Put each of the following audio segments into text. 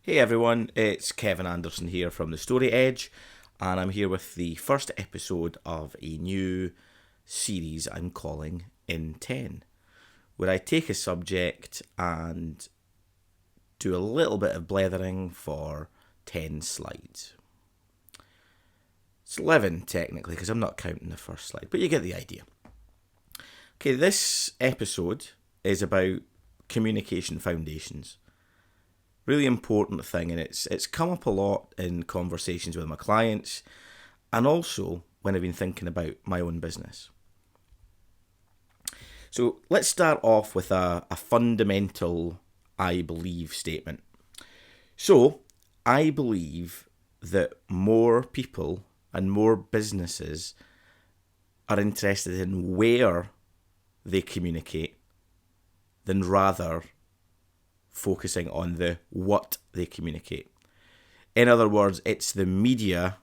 Hey everyone, it's Kevin Anderson here from The Story Edge, and I'm here with the first episode of a new series I'm calling In 10, where I take a subject and do a little bit of blethering for 10 slides. It's 11 technically, because I'm not counting the first slide, but you get the idea. Okay, this episode is about communication foundations. Really important thing, and it's come up a lot in conversations with my clients and also when I've been thinking about my own business. So let's start off with a fundamental I believe statement. So I believe that more people and more businesses are interested in where they communicate than rather focusing on the what they communicate. In other words, it's the media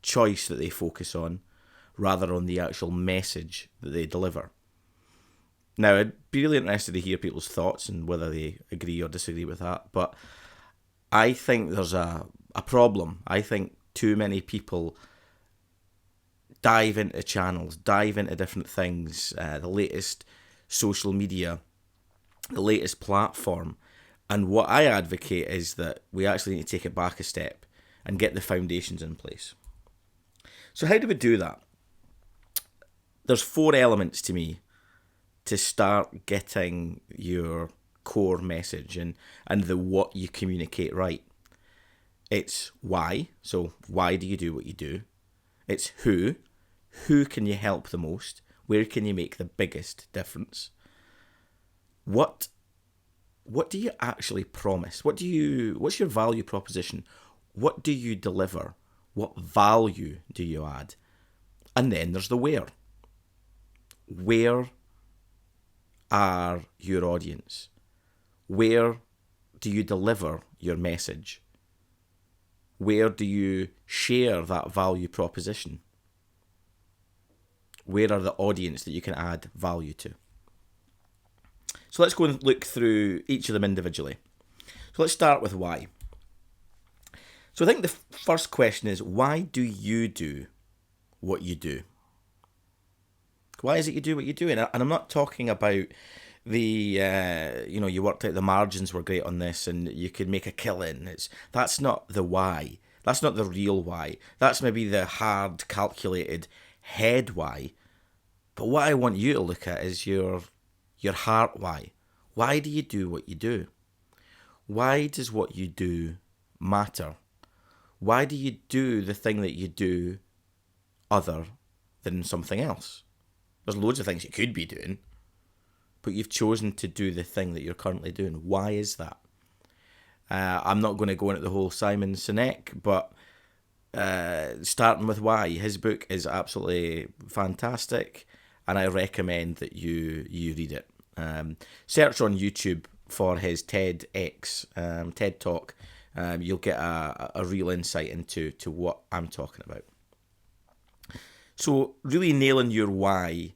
choice that they focus on rather on the actual message that they deliver. Now, I'd be really interested to hear people's thoughts and whether they agree or disagree with that, but I think there's a problem. I think too many people dive into channels, dive into different things, the latest social media, the latest platform, and what I advocate is that we actually need to take it back a step and get the foundations in place. So how do we do that? There's 4 elements to me to start getting your core message and the what you communicate right. It's why, so why do you do what you do? It's who can you help the most? Where can you make the biggest difference? What do you actually promise? What's your value proposition? What do you deliver? What value do you add? And then there's the where. Where are your audience? Where do you deliver your message? Where do you share that value proposition? Where are the audience that you can add value to? So let's go and look through each of them individually. So let's start with why. So I think the first question is, why do you do what you do? Why is it you do what you do? And I'm not talking about you worked out the margins were great on this and you could make a killing. That's not the why. That's not the real why. That's maybe the hard, calculated head why. But what I want you to look at is your heart why. Why do you do what you do? Why does what you do matter? Why do you do the thing that you do other than something else? There's loads of things you could be doing, but you've chosen to do the thing that you're currently doing. Why is that? I'm not going to go into the whole Simon Sinek, but starting with why. His book is absolutely fantastic, and I recommend that you read it. Search on YouTube for his TED Talk. You'll get a real insight into what I'm talking about. So really nailing your why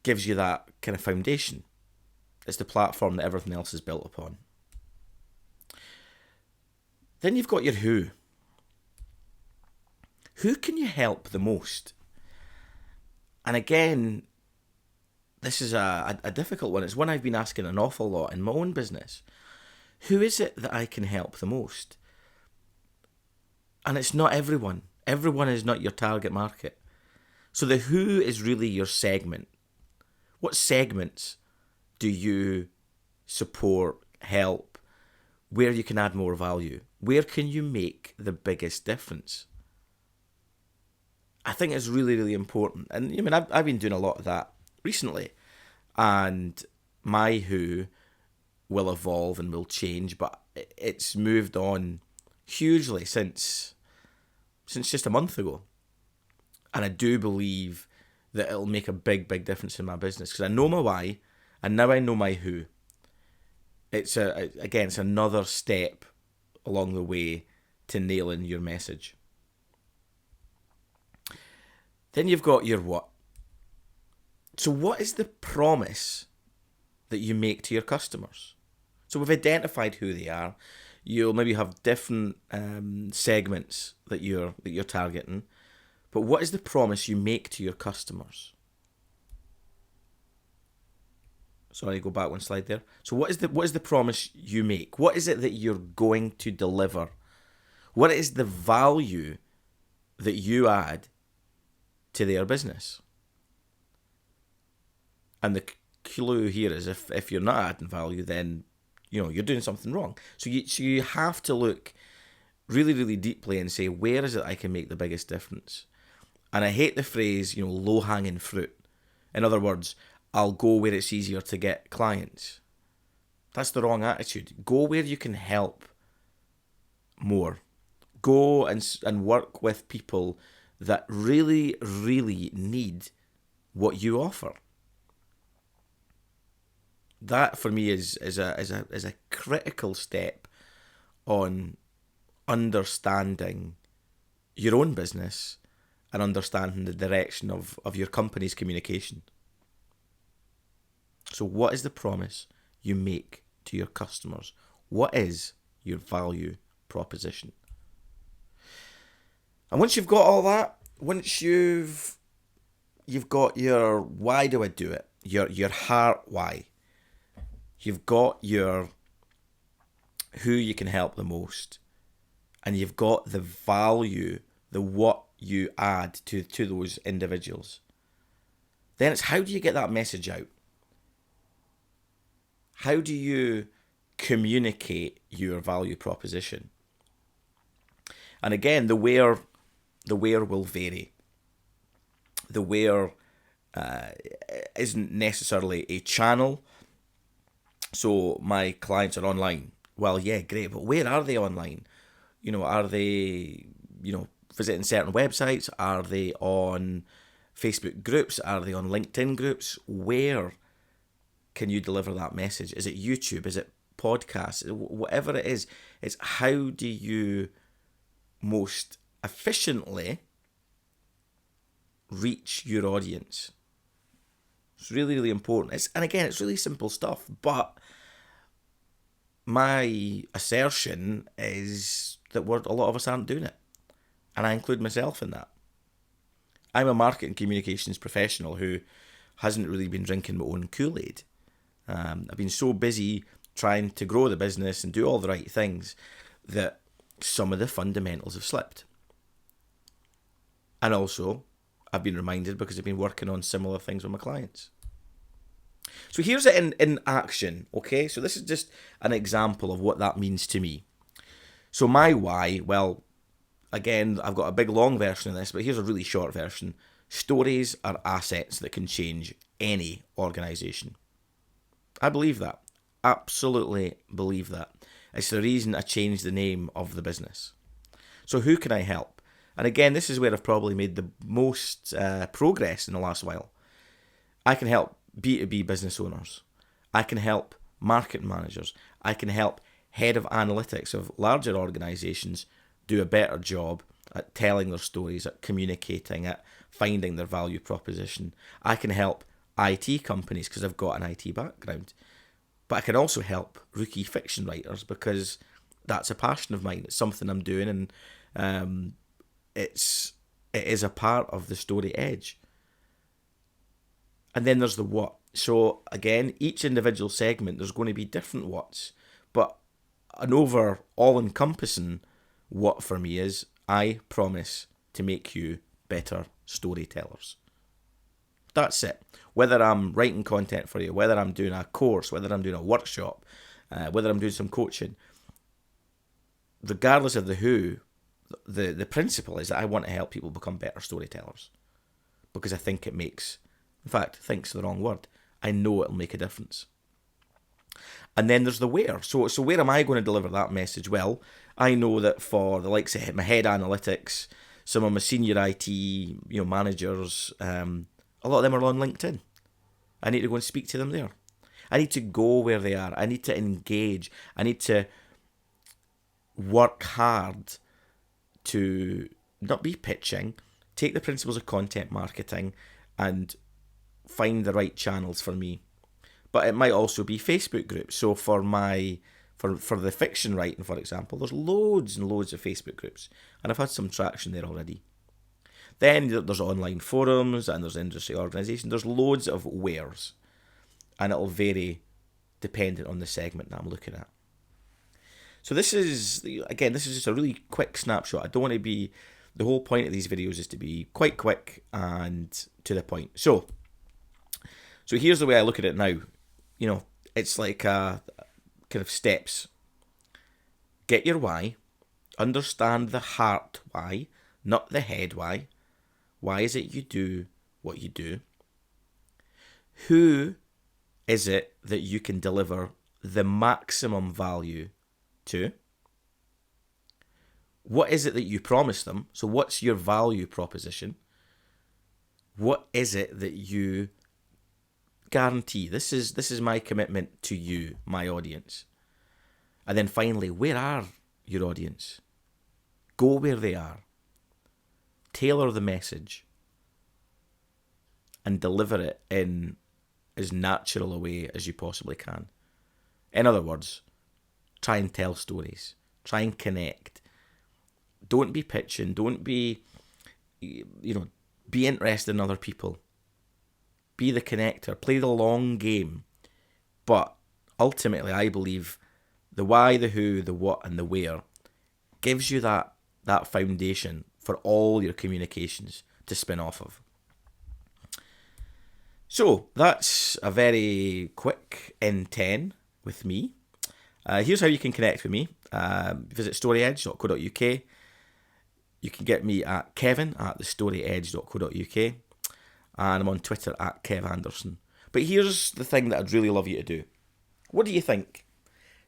gives you that kind of foundation. It's the platform that everything else is built upon. Then you've got your who. Who can you help the most? And again, this is a difficult one. It's one I've been asking an awful lot in my own business. Who is it that I can help the most? And it's not everyone. Everyone is not your target market. So the who is really your segment. What segments do you support, help, where you can add more value? Where can you make the biggest difference? I think it's really, really important. And I mean, I've been doing a lot of that recently. And my who will evolve and will change, but it's moved on hugely since just a month ago. And I do believe that it'll make a big, big difference in my business because I know my why and now I know my who. It's another step along the way to nailing your message. Then you've got your what. So what is the promise that you make to your customers? So we've identified who they are. You'll maybe have different segments that you're targeting. But what is the promise you make to your customers? Sorry, go back one slide there. So what is the promise you make? What is it that you're going to deliver? What is the value that you add to their business? And the clue here is if you're not adding value, then you're doing something wrong. So you have to look really, really deeply and say, where is it I can make the biggest difference? And I hate the phrase, low-hanging fruit. In other words, I'll go where it's easier to get clients. That's the wrong attitude. Go where you can help more. Go and work with people that really, really need what you offer. That for me is a critical step on understanding your own business and understanding the direction of your company's communication. So what is the promise you make to your customers? What is your value proposition? And once you've got all that, once you've got your why do I do it, your heart why, you've got your who you can help the most, and you've got the value, the what you add to those individuals, then it's how do you get that message out? How do you communicate your value proposition? And again, the where will vary. The where isn't necessarily a channel. So my clients are online. Well, yeah, great, but where are they online? Are they, visiting certain websites? Are they on Facebook groups? Are they on LinkedIn groups? Where can you deliver that message? Is it YouTube? Is it podcasts? Whatever it is, it's how do you most efficiently reach your audience? It's really, really important. And again, it's really simple stuff, but my assertion is that a lot of us aren't doing it. And I include myself in that. I'm a marketing communications professional who hasn't really been drinking my own Kool-Aid. I've been so busy trying to grow the business and do all the right things that some of the fundamentals have slipped. And also, I've been reminded because I've been working on similar things with my clients. So here's it in action, okay? So this is just an example of what that means to me. So my why, well, again, I've got a big long version of this, but here's a really short version. Stories are assets that can change any organisation. I believe that. Absolutely believe that. It's the reason I changed the name of the business. So who can I help? And again, this is where I've probably made the most progress in the last while. I can help B2B business owners. I can help marketing managers. I can help head of analytics of larger organisations do a better job at telling their stories, at communicating, at finding their value proposition. I can help IT companies because I've got an IT background. But I can also help rookie fiction writers because that's a passion of mine. It's something I'm doing, and it is a part of the story edge. And then there's the what. So again, each individual segment, there's going to be different whats. But an all-encompassing what for me is, I promise to make you better storytellers. That's it. Whether I'm writing content for you, whether I'm doing a course, whether I'm doing a workshop, whether I'm doing some coaching, regardless of the who, the principle is that I want to help people become better storytellers. Because I think it makes, in fact, think's the wrong word. I know it'll make a difference. And then there's the where. So where am I going to deliver that message? Well, I know that for the likes of my head analytics, some of my senior IT managers, a lot of them are on LinkedIn. I need to go and speak to them there. I need to go where they are. I need to engage. I need to work hard to not be pitching, take the principles of content marketing and find the right channels for me. But it might also be Facebook groups. So for For the fiction writing, for example, there's loads and loads of Facebook groups, and I've had some traction there already. Then there's online forums and there's industry organisations. There's loads of wheres, and it'll vary dependent on the segment that I'm looking at. So this is just a really quick snapshot. I don't want to be, the whole point of these videos is to be quite quick and to the point. So here's the way I look at it now. It's like kind of steps. Get your why. Understand the heart why, not the head why. Why is it you do what you do? Who is it that you can deliver the maximum value to? What is it that you promise them? So what's your value proposition? What is it that you guarantee? This is my commitment to you, my audience. And then finally, where are your audience? Go where they are. Tailor the message and deliver it in as natural a way as you possibly can. In other words, try and tell stories. Try and connect. Don't be pitching. Don't be, be interested in other people. Be the connector. Play the long game. But ultimately, I believe the why, the who, the what, and the where gives you that foundation for all your communications to spin off of. So that's a very quick N10 with me. Here's how you can connect with me. Visit storyedge.co.uk. You can get me at kevin@thestoryedge.co.uk. And I'm on Twitter at Kev Anderson. But here's the thing that I'd really love you to do. What do you think?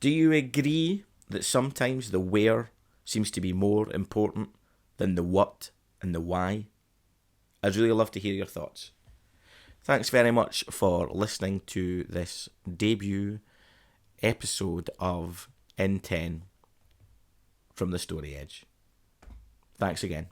Do you agree that sometimes the where seems to be more important than the what and the why? I'd really love to hear your thoughts. Thanks very much for listening to this debut episode of N10 from the Story Edge. Thanks again.